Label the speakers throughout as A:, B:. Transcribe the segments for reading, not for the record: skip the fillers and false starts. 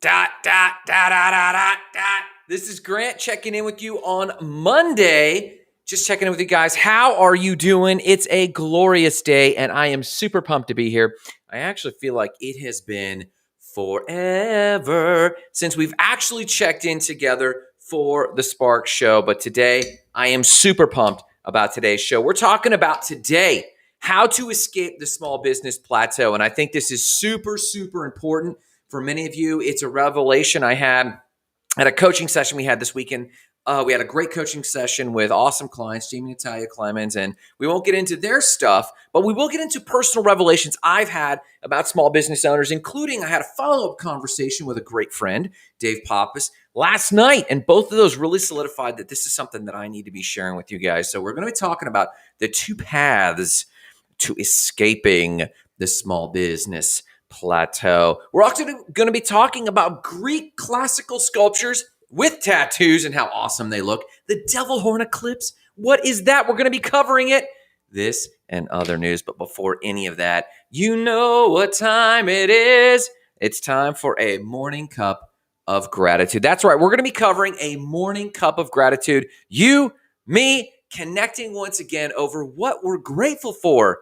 A: Dot, dot, dot, dot, dot, dot, dot. This is Grant checking in with you on Monday. Just checking in with you guys. How are you doing? It's a glorious day, and I am super pumped to be here. I actually feel like it has been forever since we've actually checked in together for the Spark Show. But today, I am super pumped about today's show. We're talking about today how to escape the small business plateau. And I think this is super, super important for many of you. It's a revelation I had at a coaching session we had this weekend. We had a great coaching session with awesome clients, Jamie and Natalia Clemens, and we won't get into their stuff, but we will get into personal revelations I've had about small business owners, including I had a follow-up conversation with a great friend, Dave Pappas, last night, and both of those really solidified that this is something that I need to be sharing with you guys. So we're going to be talking about the two paths to escaping the small business plateau. We're also going to be talking about Greek classical sculptures with tattoos and how awesome they look. The devil horn eclipse, what is that? We're going to be covering it. This and other news. But before any of that, you know what time it is. It's time for a morning cup of gratitude. That's right. We're going to be covering a morning cup of gratitude. You, me, connecting once again over what we're grateful for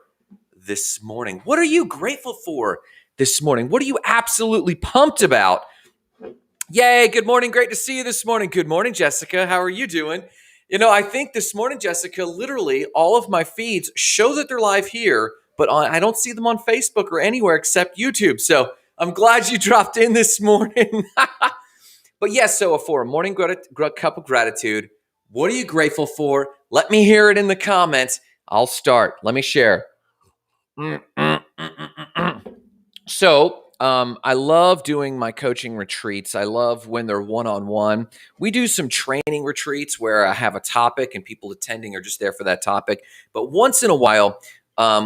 A: this morning. What are you grateful for this morning? What are you absolutely pumped about? Yay, good morning. Great to see you this morning. Good morning, Jessica. How are you doing? You know, I think this morning, Jessica, literally all of my feeds show that they're live here, but I don't see them on Facebook or anywhere except YouTube. So I'm glad you dropped in this morning. But yes, so for a morning cup of gratitude, what are you grateful for? Let me hear it in the comments. I'll start. Let me share. So I love doing my coaching retreats. I love when they're one-on-one. We do some training retreats where I have a topic and people attending are just there for that topic. But once in a while,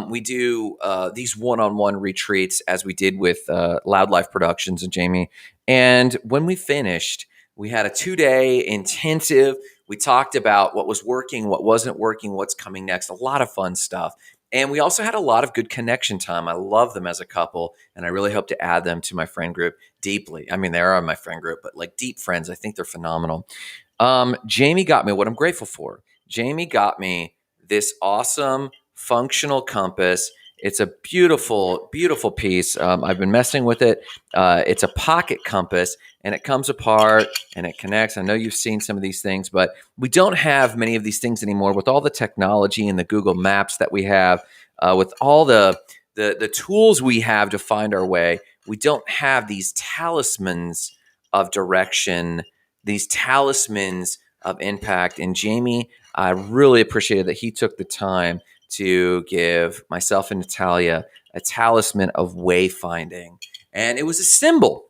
A: we do these one-on-one retreats as we did with Loud Life Productions and Jamie. And when we finished, we had a 2-day intensive. We talked about what was working, what wasn't working, what's coming next. A lot of fun stuff. And we also had a lot of good connection time. I love them as a couple, and I really hope to add them to my friend group deeply. I mean, they are my friend group, but like deep friends, I think they're phenomenal. Jamie got me what I'm grateful for. Jamie got me this awesome functional compass. It's a beautiful, beautiful piece. I've been messing with it. It's a pocket compass, and it comes apart and it connects. I know you've seen some of these things, but we don't have many of these things anymore with all the technology and the Google Maps that we have, with all the tools we have to find our way. We don't have these talismans of direction, these talismans of impact. And Jamie, I really appreciated that he took the time to give myself and Natalia a talisman of wayfinding. And it was a symbol.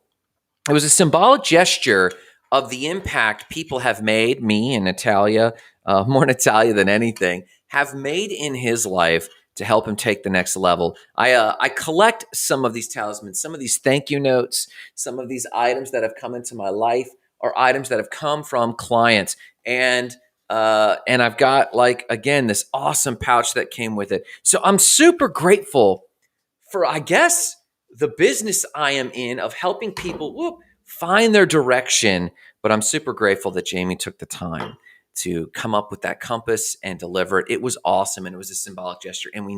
A: It was a symbolic gesture of the impact people have made, me and Natalia, more Natalia than anything, have made in his life to help him take the next level. I collect some of these talismans, some of these thank you notes, some of these items that have come into my life are items that have come from clients. And I've got, like, again, this awesome pouch that came with it. So I'm super grateful for, I guess, the business I am in of helping people find their direction. But I'm super grateful that Jamie took the time to come up with that compass and deliver it. It was awesome, and it was a symbolic gesture. And we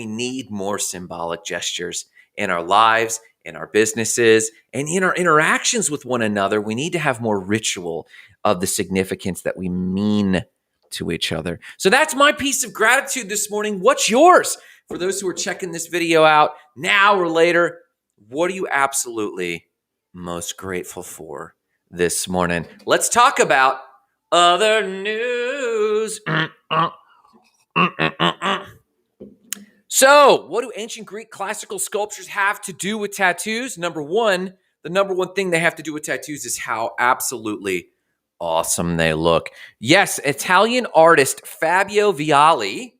A: need more symbolic gestures in our lives, in our businesses, and in our interactions with one another. We need to have more ritual of the significance that we mean to each other. So that's my piece of gratitude this morning. What's yours? For those who are checking this video out now or later, what are you absolutely most grateful for this morning? Let's talk about other news. So, what do ancient Greek classical sculptures have to do with tattoos? The number one thing they have to do with tattoos is how absolutely awesome they look. Yes, Italian artist Fabio Viali,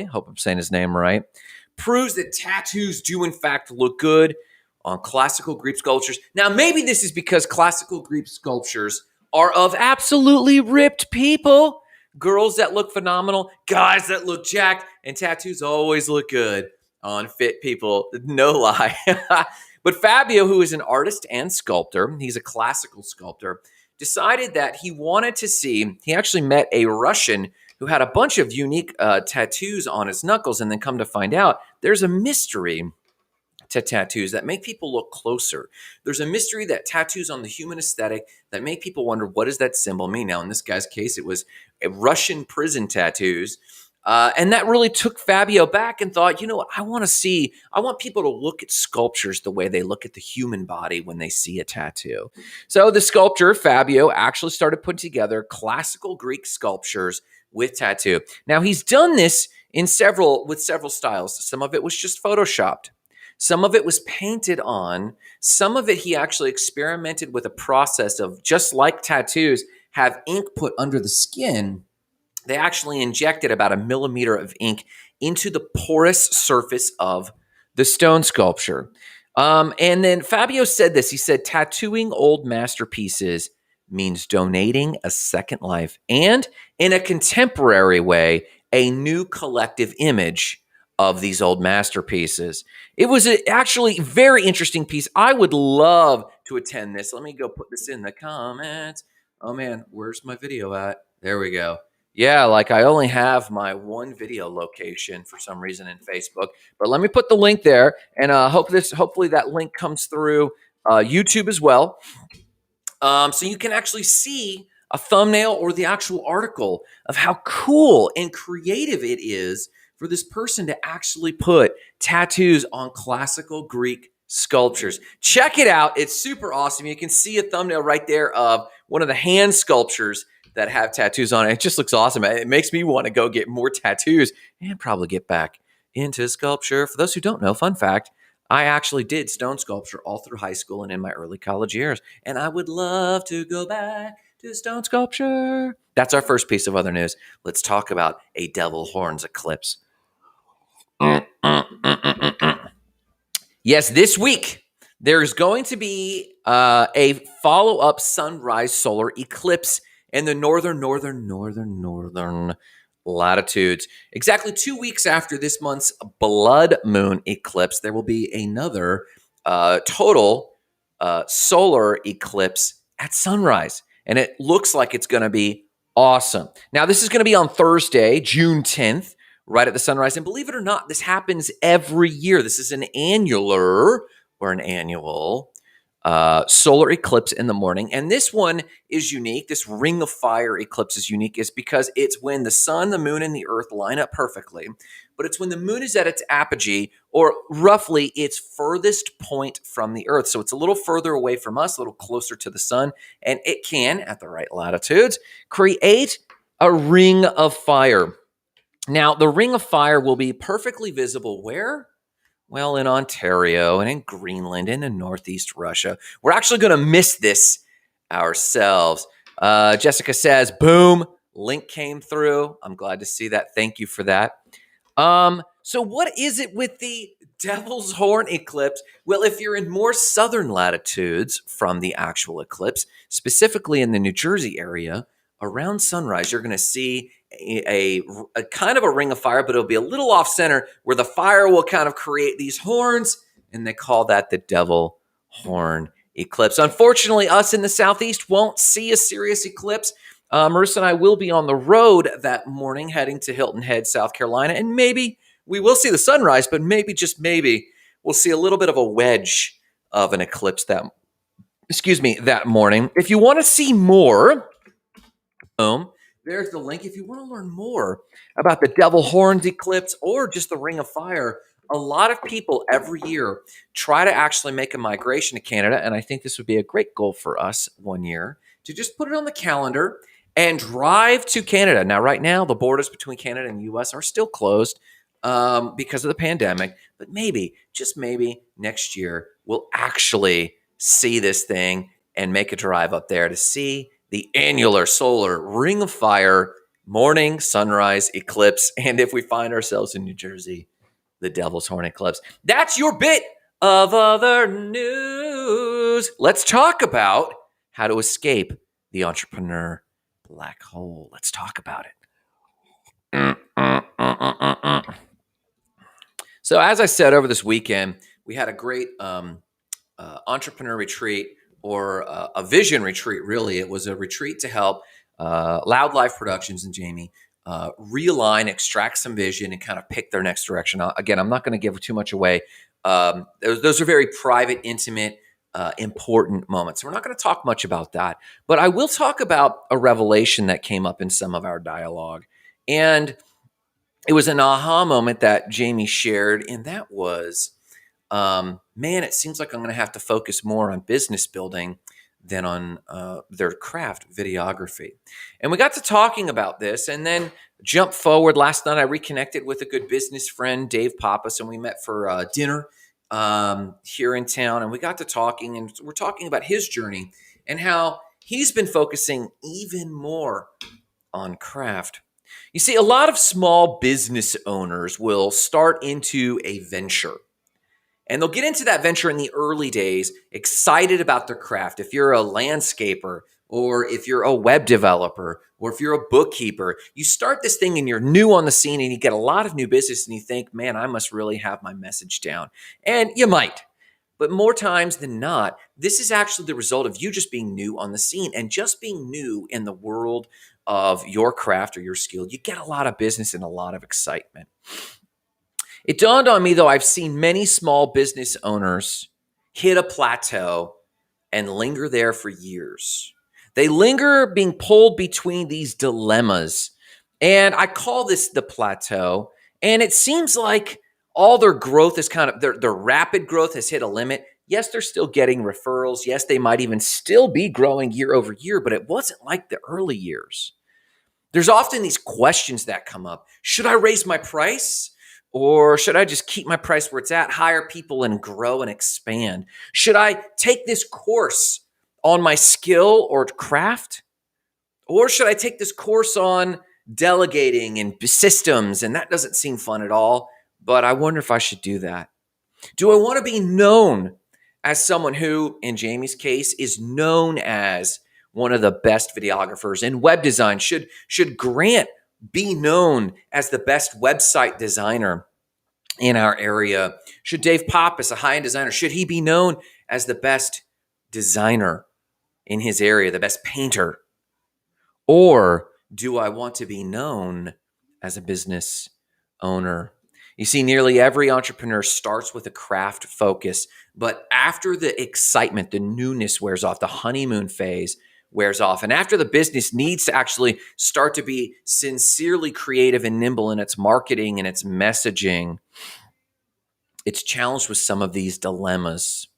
A: hope I'm saying his name right, proves that tattoos do in fact look good on classical Greek sculptures. Now, maybe this is because classical Greek sculptures are of absolutely ripped people. Girls that look phenomenal, guys that look jacked, and tattoos always look good on fit people. No lie. But Fabio, who is an artist and sculptor, he's a classical sculptor, decided that he wanted to see, he actually met a Russian who had a bunch of unique tattoos on his knuckles, and then come to find out there's a mystery to tattoos that make people look closer. There's a mystery that tattoos on the human aesthetic that make people wonder, what does that symbol mean? Now, in this guy's case, it was a Russian prison tattoos. And that really took Fabio back and thought, you know what, I want people to look at sculptures the way they look at the human body when they see a tattoo. So the sculptor, Fabio, actually started putting together classical Greek sculptures with tattoo. Now, he's done this with several styles. Some of it was just photoshopped. Some of it was painted on. Some of it he actually experimented with a process of, just like tattoos have ink put under the skin, they actually injected about 1 millimeter of ink into the porous surface of the stone sculpture. And then Fabio said this. He said, tattooing old masterpieces means donating a second life and, in a contemporary way, a new collective image of these old masterpieces. It was actually very interesting piece. I would love to attend this. Let me go put this in the comments. Oh man, where's my video at? There we go. Yeah, like I only have my one video location for some reason in Facebook, but let me put the link there, and hopefully that link comes through YouTube as well. So you can actually see a thumbnail or the actual article of how cool and creative it is for this person to actually put tattoos on classical Greek sculptures. Check it out. It's super awesome. You can see a thumbnail right there of one of the hand sculptures that have tattoos on it. It just looks awesome. It makes me want to go get more tattoos and probably get back into sculpture. For those who don't know, fun fact, I actually did stone sculpture all through high school and in my early college years, and I would love to go back to stone sculpture. That's our first piece of other news. Let's talk about a devil horns eclipse. Yes, this week there's going to be a follow-up sunrise solar eclipse in the northern latitudes. Exactly 2 weeks after this month's blood moon eclipse, there will be another total solar eclipse at sunrise. And it looks like it's going to be awesome. Now, this is going to be on Thursday, June 10th, right at the sunrise. And believe it or not, this happens every year. This is an annual solar eclipse in the morning. And this one is unique. This ring of fire eclipse is unique is because it's when the sun, the moon, and the earth line up perfectly. But it's when the moon is at its apogee, or roughly its furthest point from the earth. So it's a little further away from us, a little closer to the sun. And it can, at the right latitudes, create a ring of fire. Now, the ring of fire will be perfectly visible where? Well, in Ontario and in Greenland and in Northeast Russia. We're actually going to miss this ourselves. Jessica says, boom, link came through. I'm glad to see that. Thank you for that. So what is it with the Devil's Horn eclipse? Well, if you're in more southern latitudes from the actual eclipse, specifically in the New Jersey area, around sunrise, you're going to see a kind of a ring of fire, but it'll be a little off center where the fire will kind of create these horns, and they call that the Devil Horn eclipse. Unfortunately, us in the Southeast won't see a serious eclipse. Marissa and I will be on the road that morning heading to Hilton Head, South Carolina, and maybe we will see the sunrise, but maybe, just maybe, we'll see a little bit of a wedge of an eclipse that morning. If you want to see more, there's the link. If you want to learn more about the Devil Horns eclipse or just the Ring of Fire, a lot of people every year try to actually make a migration to Canada, and I think this would be a great goal for us one year to just put it on the calendar and drive to Canada. Now, right now, the borders between Canada and the U.S. are still closed because of the pandemic, but maybe, just maybe, next year we'll actually see this thing and make a drive up there to see the annular solar Ring of Fire morning sunrise eclipse. And if we find ourselves in New Jersey, the Devil's Horn eclipse. That's your bit of other news. Let's talk about how to escape the entrepreneur black hole. Let's talk about it. So as I said, over this weekend, we had a great entrepreneur retreat or a vision retreat. Really, it was a retreat to help Loud Life Productions and Jamie realign, extract some vision, and kind of pick their next direction. Again, I'm not going to give too much away. Those are very private, intimate, important moments. We're not going to talk much about that, but I will talk about a revelation that came up in some of our dialogue. And it was an aha moment that Jamie shared, and that was, man, it seems like I'm going to have to focus more on business building than on their craft, videography. And we got to talking about this, and then jump forward. Last night, I reconnected with a good business friend, Dave Pappas, and we met for dinner here in town. And we got to talking, and we're talking about his journey and how he's been focusing even more on craft. You see, a lot of small business owners will start into a venture. And they'll get into that venture in the early days, excited about their craft. If you're a landscaper, or if you're a web developer, or if you're a bookkeeper, you start this thing and you're new on the scene and you get a lot of new business and you think, man, I must really have my message down. And you might. But more times than not, this is actually the result of you just being new on the scene and just being new in the world of your craft or your skill. You get a lot of business and a lot of excitement. It dawned on me, though, I've seen many small business owners hit a plateau and linger there for years. They linger being pulled between these dilemmas. And I call this the plateau. And it seems like all their growth is kind of, their rapid growth has hit a limit. Yes, they're still getting referrals. Yes, they might even still be growing year over year, but it wasn't like the early years. There's often these questions that come up. Should I raise my price? Or should I just keep my price where it's at, hire people and grow and expand? Should I take this course on my skill or craft? Or should I take this course on delegating and systems? And that doesn't seem fun at all, but I wonder if I should do that. Do I want to be known as someone who, in Jamie's case, is known as one of the best videographers in web design? Should Grant be known as the best website designer in our area? Should Dave Pappas, a high-end designer, should he be known as the best designer in his area, the best painter? Or do I want to be known as a business owner? You see, nearly every entrepreneur starts with a craft focus, but after the excitement, the newness wears off, the honeymoon phase wears off, and after the business needs to actually start to be sincerely creative and nimble in its marketing and its messaging, it's challenged with some of these dilemmas.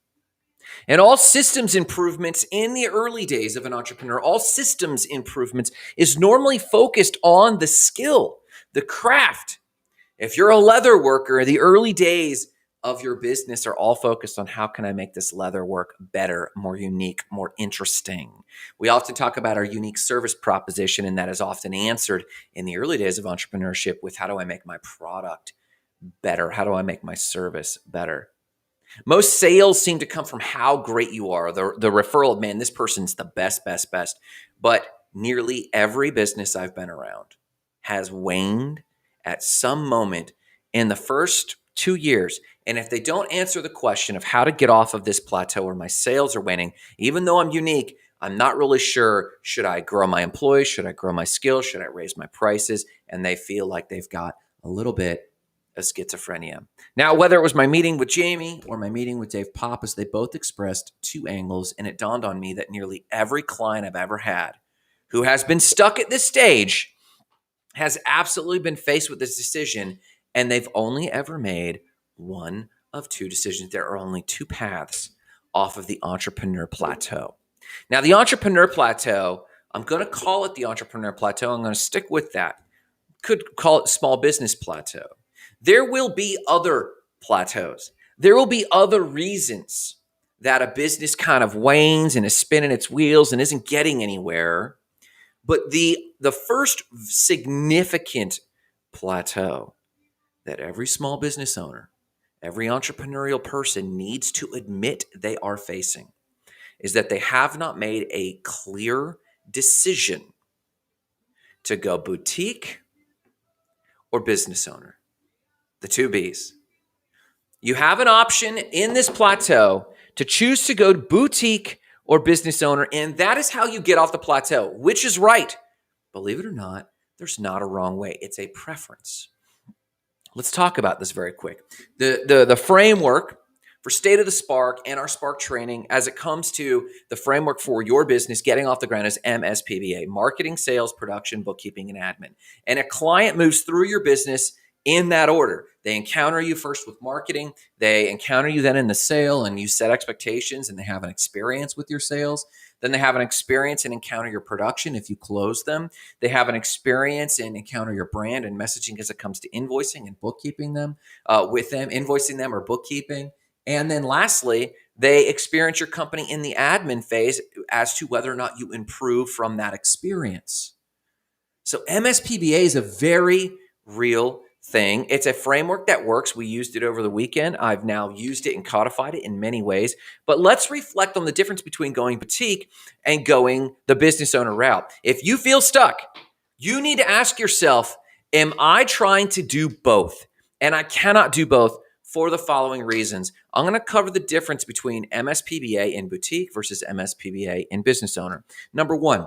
A: And all systems improvements in the early days of an entrepreneur, all systems improvements is normally focused on the skill, the craft. If you're a leather worker, the early days of your business are all focused on how can I make this leather work better, more unique, more interesting. We often talk about our unique service proposition, and that is often answered in the early days of entrepreneurship with how do I make my product better? How do I make my service better? Most sales seem to come from how great you are, the referral of, man, this person's the best. But nearly every business I've been around has waned at some moment in the first 2 years. And if they don't answer the question of how to get off of this plateau where my sales are waning, even though I'm unique, I'm not really sure, should I grow my employees? Should I grow my skills? Should I raise my prices? And they feel like they've got a little bit of schizophrenia. Now, whether it was my meeting with Jamie or my meeting with Dave Pappas, they both expressed two angles, and it dawned on me that nearly every client I've ever had who has been stuck at this stage has absolutely been faced with this decision, and they've only ever made one of two decisions. There are only two paths off of the entrepreneur plateau. Now, the entrepreneur plateau, I'm going to call it the entrepreneur plateau. I'm going to stick with that. Could call it small business plateau. There will be other plateaus. There will be other reasons that a business kind of wanes and is spinning its wheels and isn't getting anywhere. But the first significant plateau that every small business owner, every entrepreneurial person needs to admit they are facing is that they have not made a clear decision to go boutique or business owner. The two B's. You have an option in this plateau to choose to go to boutique or business owner. And that is how you get off the plateau, which is right. Believe it or not, there's not a wrong way. It's a preference. Let's talk about this very quick. The framework for State of the Spark and our Spark training as it comes to the framework for your business getting off the ground is MSPBA, marketing, sales, production, bookkeeping, and admin. And a client moves through your business in that order. They encounter you first with marketing. They encounter you then in the sale, and you set expectations, and they have an experience with your sales. Then they have an experience and encounter your production if you close them. They have an experience and encounter your brand and messaging as it comes to invoicing and bookkeeping them with them, invoicing them or bookkeeping. And then lastly, they experience your company in the admin phase as to whether or not you improve from that experience. So MSPBA is a very real thing. It's a framework that works. We used it over the weekend. I've now used it and codified it in many ways. But let's reflect on the difference between going boutique and going the business owner route. If you feel stuck, you need to ask yourself, am I trying to do both? And I cannot do both for the following reasons. I'm going to cover the difference between MSPBA in boutique versus MSPBA in business owner. Number one,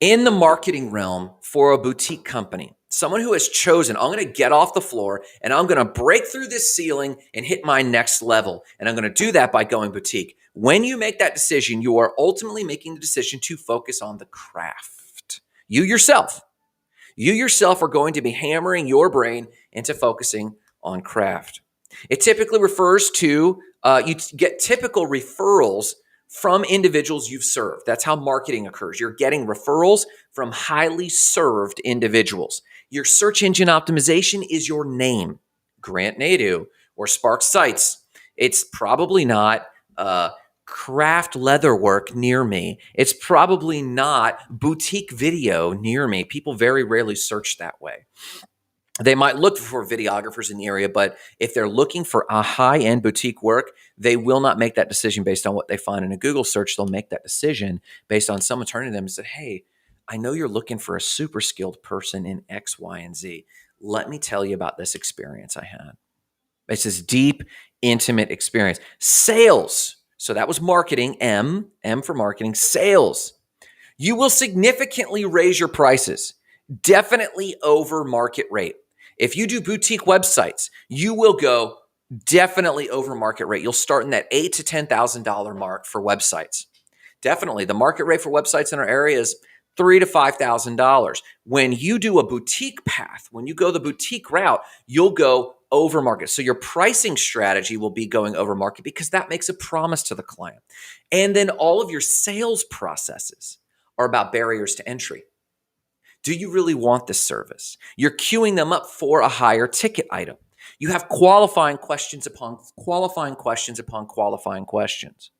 A: in the marketing realm for a boutique company, someone who has chosen, I'm going to get off the floor and I'm going to break through this ceiling and hit my next level. And I'm going to do that by going boutique. When you make that decision, you are ultimately making the decision to focus on the craft. You yourself are going to be hammering your brain into focusing on craft. It typically refers to, you get typical referrals from individuals you've served. That's how marketing occurs. You're getting referrals from highly served individuals. Your search engine optimization is your name, Grant Nadu or Spark Sites. It's probably not craft leatherwork near me. It's probably not boutique video near me. People very rarely search that way. They might look for videographers in the area, but if they're looking for a high-end boutique work, they will not make that decision based on what they find in a Google search. They'll make that decision based on someone turning to them and said, hey, I know you're looking for a super skilled person in X, Y, and Z. Let me tell you about this experience I had. It's this deep, intimate experience. Sales. So that was marketing, M for marketing, sales. You will significantly raise your prices, definitely over market rate. If you do boutique websites, you will go definitely over market rate. You'll start in that $8,000 to $10,000 mark for websites. Definitely. The market rate for websites in our area is $3,000 to $5,000. When you do a boutique path, when you go the boutique route, you'll go over market. So your pricing strategy will be going over market because that makes a promise to the client. And then all of your sales processes are about barriers to entry. Do you really want this service? You're queuing them up for a higher ticket item. You have qualifying questions upon qualifying questions upon qualifying questions.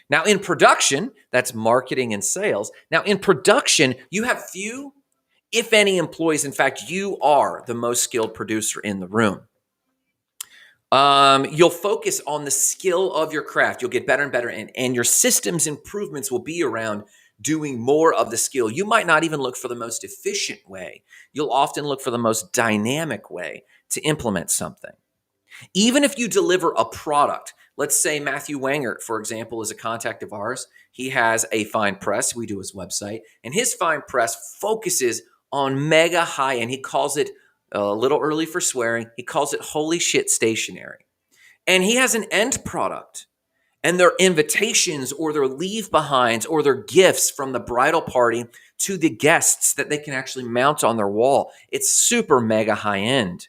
A: Now in production, that's marketing and sales. Now in production, you have few, if any, employees. In fact, you are the most skilled producer in the room. You'll focus on the skill of your craft. You'll get better and better, and your systems improvements will be around doing more of the skill. You might not even look for the most efficient way. You'll often look for the most dynamic way to implement something. Even if you deliver a product, let's say Matthew Wangert, for example, is a contact of ours. He has a fine press. We do his website, and his fine press focuses on mega high, and he calls it a little early for swearing. He calls it holy shit stationery. And he has an end product. And their invitations or their leave behinds or their gifts from the bridal party to the guests that they can actually mount on their wall. It's super mega high end.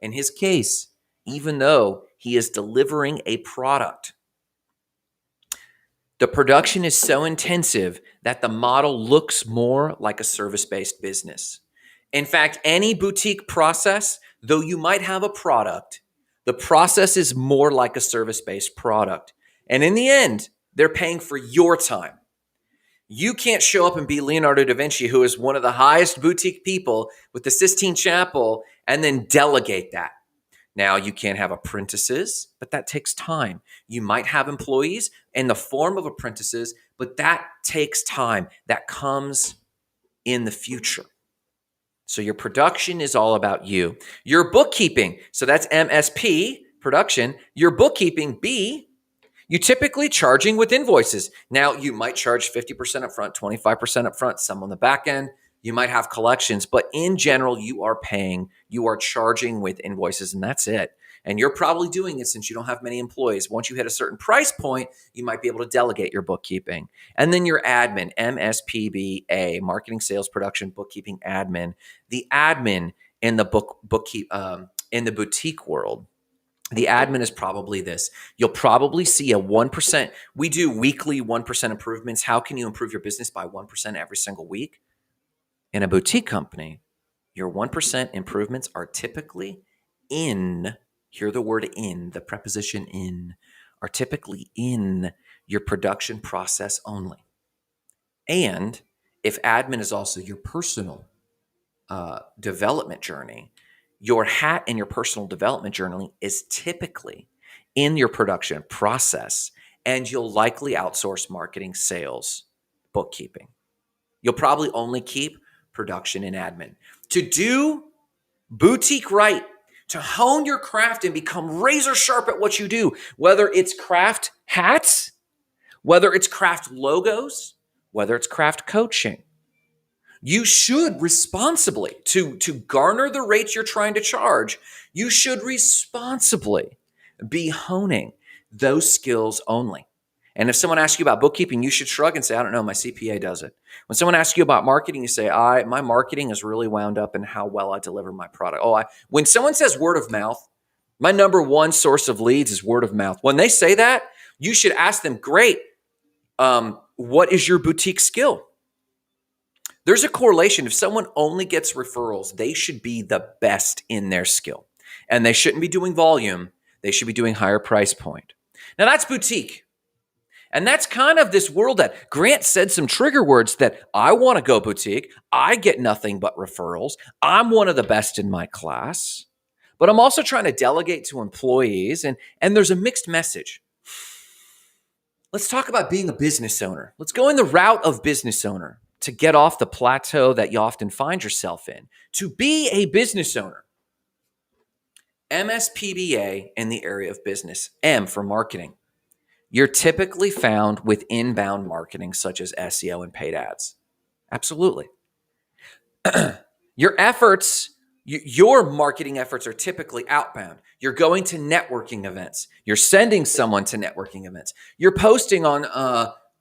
A: In his case, even though he is delivering a product, the production is so intensive that the model looks more like a service-based business. In fact, any boutique process, though you might have a product, the process is more like a service-based product. And in the end, they're paying for your time. You can't show up and be Leonardo da Vinci, who is one of the highest boutique people with the Sistine Chapel, and then delegate that. Now, you can't have apprentices, but that takes time. You might have employees in the form of apprentices, but that takes time. That comes in the future. So your production is all about you. Your bookkeeping, so that's MSP, production. Your bookkeeping, B, You're typically charging with invoices. Now, you might charge 50% upfront, 25% upfront, some on the back end. You might have collections, but in general, you are charging with invoices, and that's it. And you're probably doing it since you don't have many employees. Once you hit a certain price point, you might be able to delegate your bookkeeping. And then your admin, MSPBA, marketing, sales, production, bookkeeping, admin. The admin in the in the boutique world, the admin is probably this. You'll probably see a 1%. We do weekly 1% improvements. How can you improve your business by 1% every single week? In a boutique company, your 1% improvements are typically hear the word in, the preposition in, are typically in your production process only. And if admin is also your personal development journey, your hat in your personal development journey is typically in your production process, and you'll likely outsource marketing, sales, bookkeeping. You'll probably only keep production and admin. To do boutique right, to hone your craft and become razor sharp at what you do, whether it's craft hats, whether it's craft logos, whether it's craft coaching, you should responsibly, to garner the rates you're trying to charge, you should responsibly be honing those skills only. And if someone asks you about bookkeeping, you should shrug and say, I don't know, my CPA does it. When someone asks you about marketing, you say, my marketing is really wound up in how well I deliver my product. When someone says word of mouth, my number one source of leads is word of mouth. When they say that, you should ask them, great, what is your boutique skill? There's a correlation. If someone only gets referrals, they should be the best in their skill. And they shouldn't be doing volume. They should be doing higher price point. Now that's boutique. And that's kind of this world that Grant said some trigger words that I want to go boutique. I get nothing but referrals. I'm one of the best in my class. But I'm also trying to delegate to employees. And there's a mixed message. Let's talk about being a business owner. Let's go in the route of business owner to get off the plateau that you often find yourself in. To be a business owner, MSPBA in the area of business, M for marketing. You're typically found with inbound marketing such as SEO and paid ads. Absolutely. Your marketing efforts are typically outbound. You're going to networking events. You're sending someone to networking events. You're posting on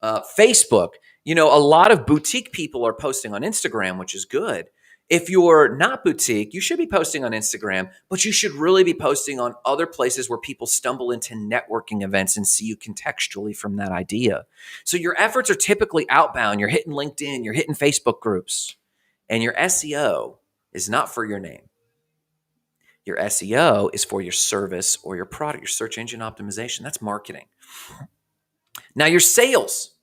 A: Facebook. A lot of boutique people are posting on Instagram, which is good. If you're not boutique, you should be posting on Instagram, but you should really be posting on other places where people stumble into networking events and see you contextually from that idea. So your efforts are typically outbound. You're hitting LinkedIn, you're hitting Facebook groups, and your SEO is not for your name. Your SEO is for your service or your product, your search engine optimization. That's marketing. Now your sales.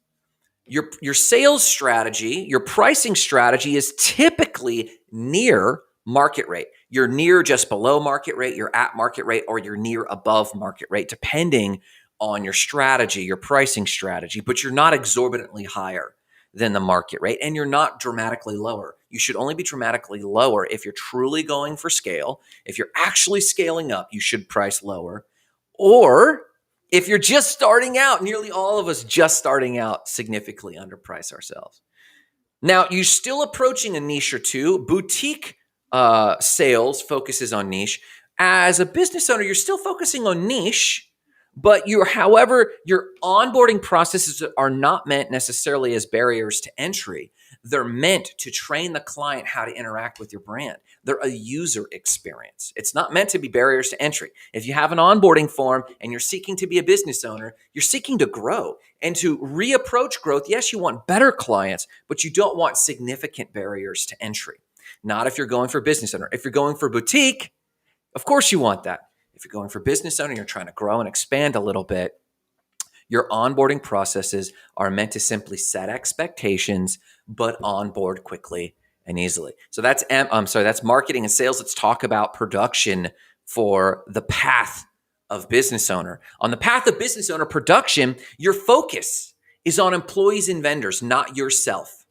A: Your sales strategy, your pricing strategy is typically near market rate. You're near just below market rate, you're at market rate, or you're near above market rate, depending on your strategy, your pricing strategy, but you're not exorbitantly higher than the market rate, and you're not dramatically lower. You should only be dramatically lower if you're truly going for scale. If you're actually scaling up, you should price lower. Or if you're just starting out, nearly all of us just starting out significantly underprice ourselves. Now, you're still approaching a niche or two. Boutique sales focuses on niche. As a business owner, you're still focusing on niche, but however, your onboarding processes are not meant necessarily as barriers to entry. They're meant to train the client how to interact with your brand. They're a user experience. It's not meant to be barriers to entry. If you have an onboarding form and you're seeking to be a business owner, you're seeking to grow. And to reapproach growth, yes, you want better clients, but you don't want significant barriers to entry. Not if you're going for business owner. If you're going for boutique, of course you want that. If you're going for business owner, you're trying to grow and expand a little bit, your onboarding processes are meant to simply set expectations, but onboard quickly and easily. So that's marketing and sales. Let's talk about production for the path of business owner. On the path of business owner production, your focus is on employees and vendors, not yourself.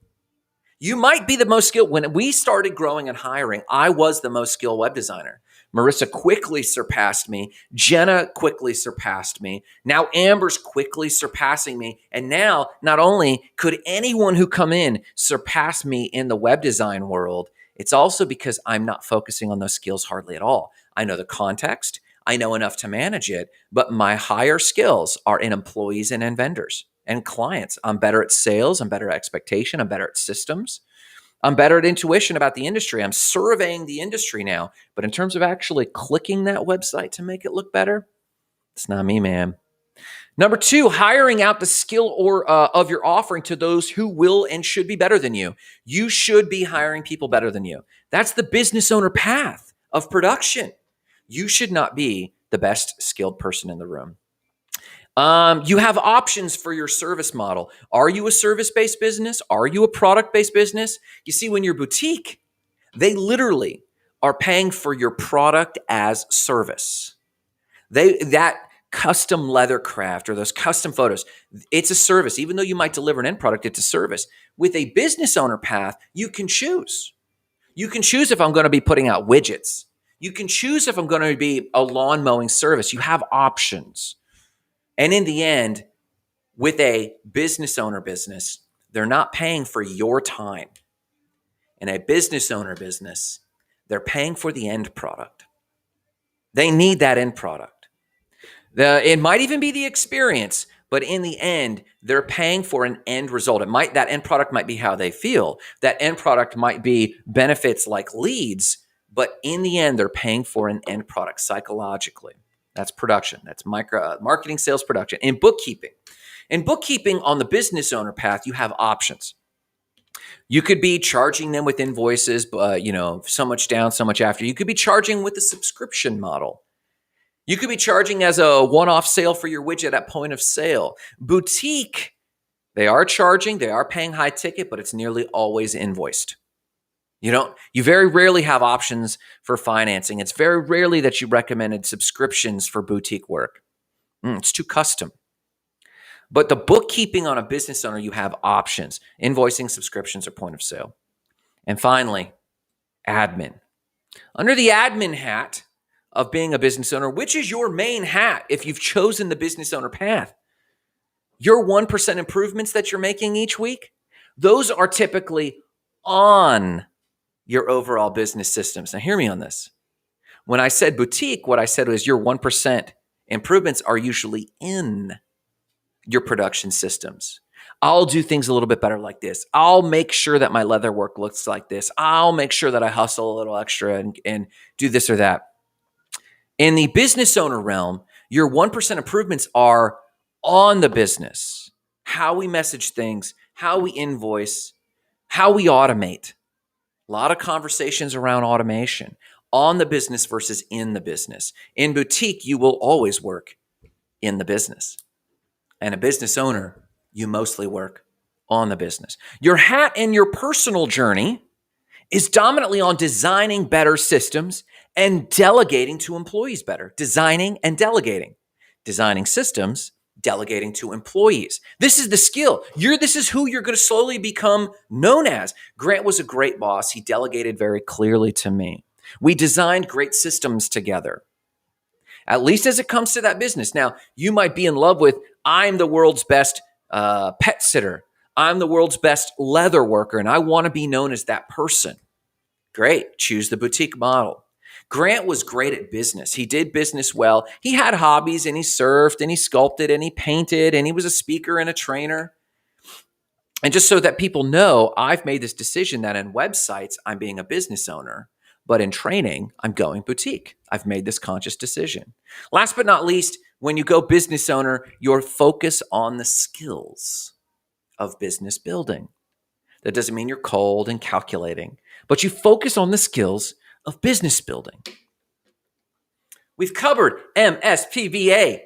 A: You might be the most skilled. When we started growing and hiring, I was the most skilled web designer. Marissa quickly surpassed me. Jenna quickly surpassed me. Now Amber's quickly surpassing me. And now, not only could anyone who come in surpass me in the web design world, it's also because I'm not focusing on those skills hardly at all. I know the context. I know enough to manage it, but my higher skills are in employees and in vendors and clients. I'm better at sales. I'm better at expectation. I'm better at systems. I'm better at intuition about the industry. I'm surveying the industry now. But in terms of actually clicking that website to make it look better, it's not me, man. Number 2, hiring out the skill or of your offering to those who will and should be better than you. You should be hiring people better than you. That's the business owner path of production. You should not be the best skilled person in the room. You have options for your service model. Are you a service-based business? Are you a product-based business? You see, when you're boutique, they literally are paying for your product as service. That custom leather craft or those custom photos, it's a service. Even though you might deliver an end product, it's a service. With a business owner path, you can choose. You can choose if I'm going to be putting out widgets. You can choose if I'm going to be a lawn mowing service. You have options. And in the end, with a business owner business, they're not paying for your time. In a business owner business, they're paying for the end product. They need that end product. It might even be the experience, but in the end, they're paying for an end result. That end product might be how they feel. That end product might be benefits like leads, but in the end, they're paying for an end product psychologically. That's production. That's marketing, sales, production. In bookkeeping. In bookkeeping on the business owner path, you have options. You could be charging them with invoices, so much down, so much after. You could be charging with a subscription model. You could be charging as a one-off sale for your widget at point of sale. Boutique, they are charging, they are paying high ticket, but it's nearly always invoiced. You very rarely have options for financing. It's very rarely that you recommended subscriptions for boutique work. It's too custom. But the bookkeeping on a business owner, you have options, invoicing, subscriptions, or point of sale. And finally, admin. Under the admin hat of being a business owner, which is your main hat if you've chosen the business owner path, your 1% improvements that you're making each week, those are typically on your overall business systems. Now, hear me on this. When I said boutique, what I said was your 1% improvements are usually in your production systems. I'll do things a little bit better like this. I'll make sure that my leather work looks like this. I'll make sure that I hustle a little extra and do this or that. In the business owner realm, your 1% improvements are on the business. How we message things, how we invoice, how we automate. A lot of conversations around automation on the business versus in the business. In boutique, you will always work in the business. And a business owner, you mostly work on the business. Your hat in your personal journey is dominantly on designing better systems and delegating to employees better. Designing and delegating. Designing systems, delegating to employees. This is the skill. This is who you're going to slowly become known as. Grant was a great boss. He delegated very clearly to me. We designed great systems together, at least as it comes to that business. Now, you might be in love with, I'm the world's best pet sitter. I'm the world's best leather worker, and I want to be known as that person. Great. Choose the boutique model. Grant was great at business. He did business well. He had hobbies, and he surfed, and he sculpted, and he painted, and he was a speaker and a trainer. And just so that people know, I've made this decision that in websites, I'm being a business owner, but in training, I'm going boutique. I've made this conscious decision. Last but not least, when you go business owner, your focus on the skills of business building. That doesn't mean you're cold and calculating, but you focus on the skills of business building. We've covered MSPVA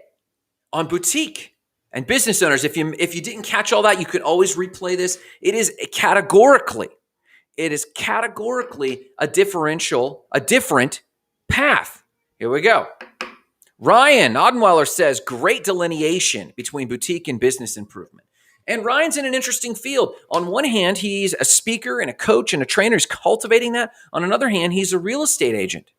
A: on boutique and business owners. If you didn't catch all that, you can always replay this. It is categorically a different path. Here we go. Ryan Odenweiler says, great delineation between boutique and business improvement. And Ryan's in an interesting field. On one hand, he's a speaker and a coach and a trainer. He's cultivating that. On another hand, he's a real estate agent.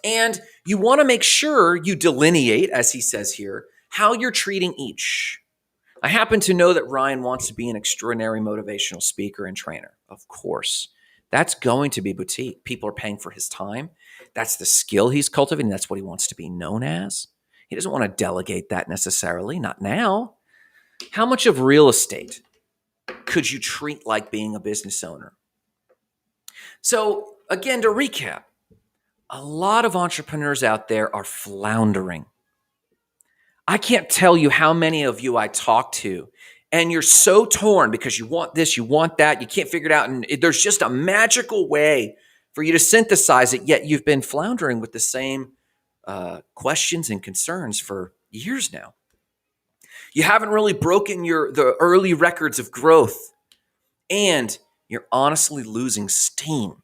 A: And you want to make sure you delineate, as he says here, how you're treating each. I happen to know that Ryan wants to be an extraordinary motivational speaker and trainer. Of course. That's going to be boutique. People are paying for his time. That's the skill he's cultivating. That's what he wants to be known as. He doesn't want to delegate that necessarily, not now. How much of real estate could you treat like being a business owner? So, again, to recap, a lot of entrepreneurs out there are floundering. I can't tell you how many of you I talk to, and you're so torn because you want this, you want that, you can't figure it out, and there's just a magical way for you to synthesize it, yet you've been floundering with the same questions and concerns for years now. You haven't really broken the early records of growth, and you're honestly losing steam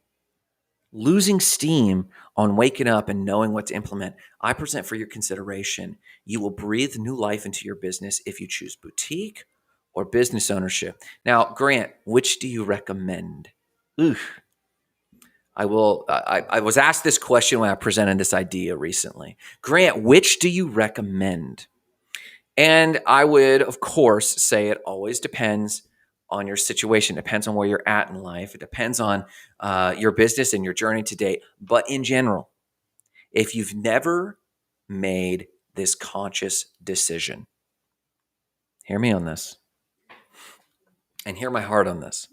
A: on waking up and knowing what to implement. I present for your consideration. You will breathe new life into your business if you choose boutique or business ownership. Now, Grant, which do you recommend? Oof. I was asked this question when I presented this idea recently. Grant, which do you recommend? And I would, of course, say it always depends on your situation. It depends on where you're at in life. It depends on your business and your journey to date. But in general, if you've never made this conscious decision, hear me on this and hear my heart on this.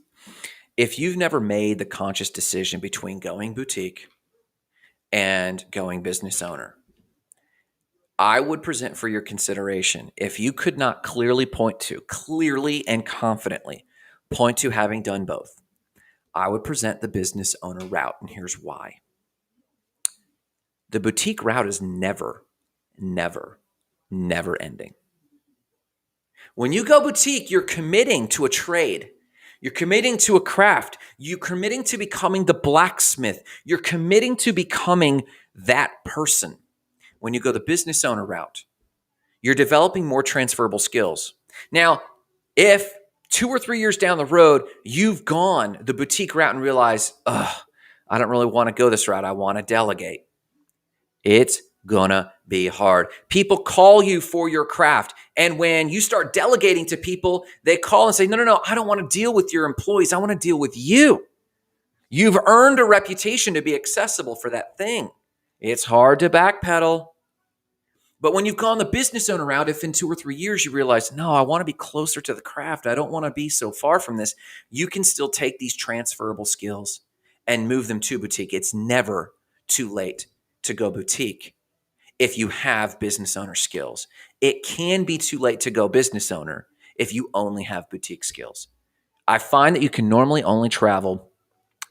A: If you've never made the conscious decision between going boutique and going business owner, I would present for your consideration, if you could not clearly and confidently point to having done both, I would present the business owner route, and here's why. The boutique route is never, never, never ending. When you go boutique, you're committing to a trade. You're committing to a craft. You're committing to becoming the blacksmith. You're committing to becoming that person. When you go the business owner route, you're developing more transferable skills. Now, if 2 or 3 years down the road, you've gone the boutique route and realize, I don't really want to go this route. I want to delegate. It's gonna be hard. People call you for your craft. And when you start delegating to people, they call and say, no, I don't want to deal with your employees. I want to deal with you. You've earned a reputation to be accessible for that thing. It's hard to backpedal. But when you've gone the business owner route, if in 2 or 3 years you realize, no, I want to be closer to the craft, I don't want to be so far from this, you can still take these transferable skills and move them to boutique. It's never too late to go boutique if you have business owner skills. It can be too late to go business owner if you only have boutique skills. I find that you can normally only travel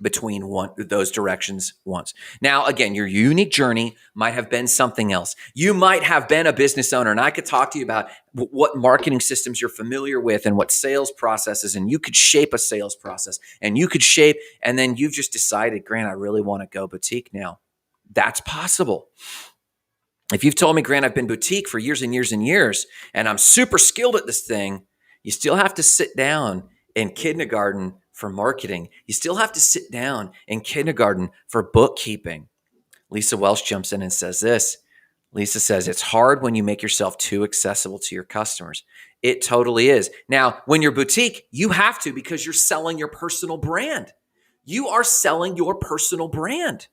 A: between those directions once. Now, again, your unique journey might have been something else. You might have been a business owner, and I could talk to you about what marketing systems you're familiar with and what sales processes, and you could shape a sales process, and then you've just decided, Grant, I really want to go boutique now. That's possible. If you've told me, Grant, I've been boutique for years and years and years, and I'm super skilled at this thing, you still have to sit down in kindergarten for marketing. You still have to sit down in kindergarten for bookkeeping. Lisa Welsh jumps in and says this. Lisa says, it's hard when you make yourself too accessible to your customers. It totally is. Now, when you're boutique, you have to, because you're selling your personal brand. You are selling your personal brand.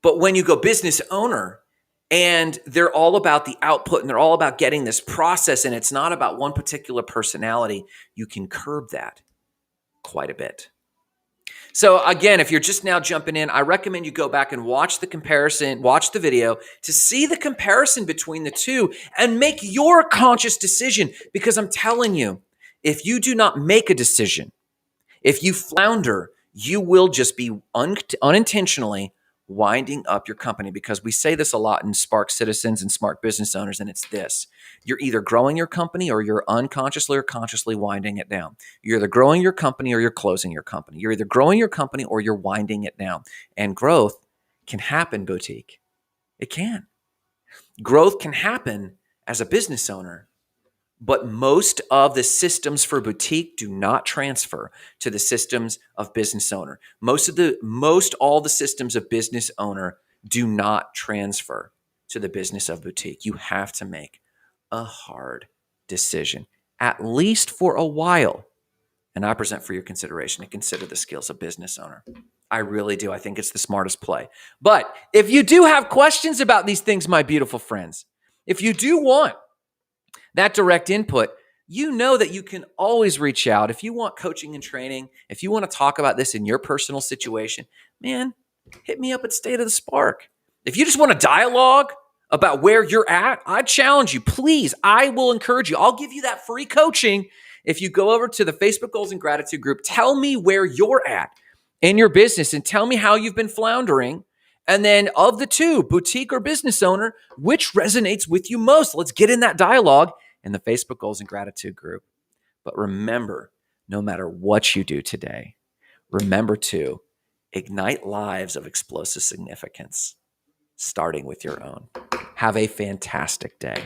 A: But when you go business owner, and they're all about the output, and they're all about getting this process, and it's not about one particular personality, you can curb that quite a bit. So again, if you're just now jumping in, I recommend you go back and watch the comparison, watch the video to see the comparison between the two and make your conscious decision. Because I'm telling you, if you do not make a decision, if you flounder, you will just be unintentionally winding up your company. Because we say this a lot in Spark Citizens and Smart Business Owners, and it's this. You're either growing your company or you're unconsciously or consciously winding it down. You're either growing your company or you're closing your company. You're either growing your company or you're winding it down. And growth can happen, boutique. It can. Growth can happen as a business owner. But most of the systems for boutique do not transfer to the systems of business owner. Most all the systems of business owner do not transfer to the business of boutique. You have to make a hard decision, at least for a while. And I present for your consideration to consider the skills of business owner. I really do. I think it's the smartest play. But if you do have questions about these things, my beautiful friends, if you do want that direct input, you know that you can always reach out. If you want coaching and training, if you want to talk about this in your personal situation, man, hit me up at State of the Spark. If you just want a dialogue about where you're at, I challenge you. Please, I will encourage you. I'll give you that free coaching if you go over to the Facebook Goals and Gratitude group. Tell me where you're at in your business and tell me how you've been floundering. And then of the two, boutique or business owner, which resonates with you most? Let's get in that dialogue in the Facebook Goals and Gratitude group. But remember, no matter what you do today, remember to ignite lives of explosive significance, starting with your own. Have a fantastic day.